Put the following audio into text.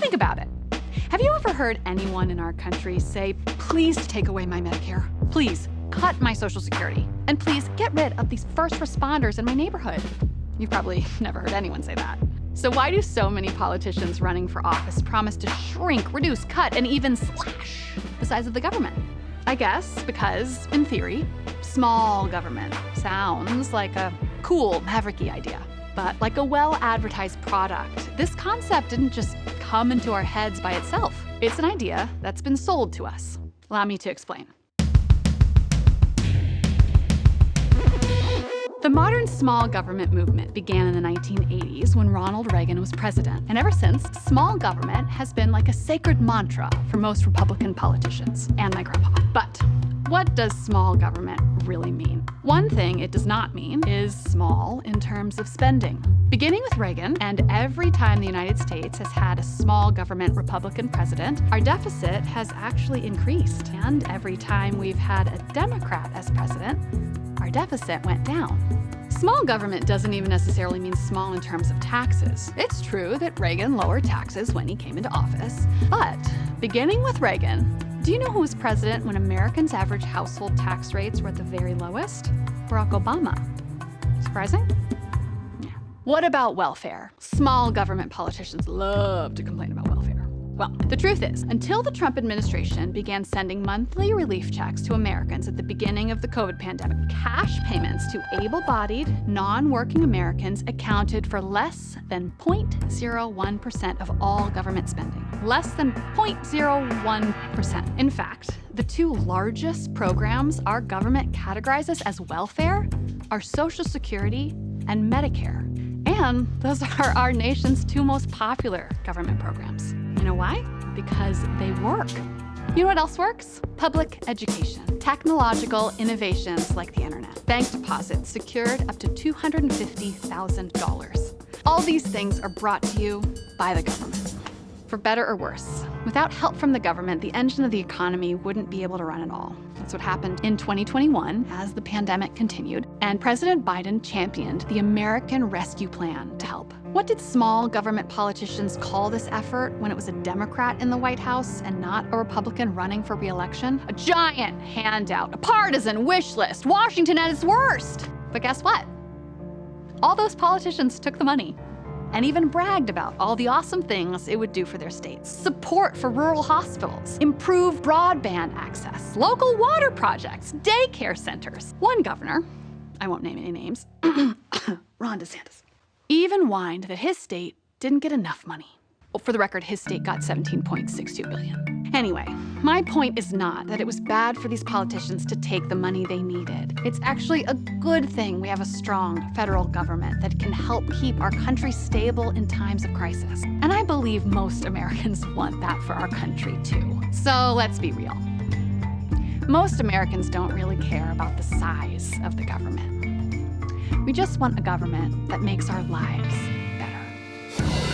Think about it. Have you ever heard anyone in our country say, please take away my Medicare, please cut my Social Security, and please get rid of these first responders in my neighborhood? You've probably never heard anyone say that. So why do so many politicians running for office promise to shrink, reduce, cut, and even slash the size of the government? I guess because, in theory, small government sounds like a cool, mavericky idea. But like a well-advertised product, this concept didn't just come into our heads by itself. It's an idea that's been sold to us. Allow me to explain. The modern small government movement began in the 1980s when Ronald Reagan was president. And ever since, small government has been like a sacred mantra for most Republican politicians, and my grandpa. But what does small government really mean? One thing it does not mean is small in terms of spending. Beginning with Reagan, and every time the United States has had a small government Republican president, our deficit has actually increased. And every time we've had a Democrat as president, our deficit went down. Small government doesn't even necessarily mean small in terms of taxes. It's true that Reagan lowered taxes when he came into office, but beginning with Reagan, do you know who was president when Americans' average household tax rates were at the very lowest? Barack Obama. Surprising? Yeah. What about welfare? Small government politicians love to complain about welfare. Well, the truth is, until the Trump administration began sending monthly relief checks to Americans at the beginning of the COVID pandemic, cash payments to able-bodied, non-working Americans accounted for less than 0.01% of all government spending. Less than 0.01%. In fact, the two largest programs our government categorizes as welfare are Social Security and Medicare. And those are our nation's two most popular government programs. You know why? Because they work. You know what else works? Public education. Technological innovations like the internet. Bank deposits secured up to $250,000. All these things are brought to you by the government. For better or worse, without help from the government, the engine of the economy wouldn't be able to run at all. That's what happened in 2021 as the pandemic continued, and President Biden championed the American Rescue Plan to help. What did small government politicians call this effort when it was a Democrat in the White House and not a Republican running for re-election? A giant handout, a partisan wish list, Washington at its worst. But guess what? All those politicians took the money and even bragged about all the awesome things it would do for their states. Support for rural hospitals, improved broadband access, local water projects, daycare centers. One governor, I won't name any names, Ron DeSantis, even whined that his state didn't get enough money. Well, for the record, his state got $17.62 billion. Anyway, my point is not that it was bad for these politicians to take the money they needed. It's actually a good thing we have a strong federal government that can help keep our country stable in times of crisis. And I believe most Americans want that for our country too. So let's be real. Most Americans don't really care about the size of the government. We just want a government that makes our lives better.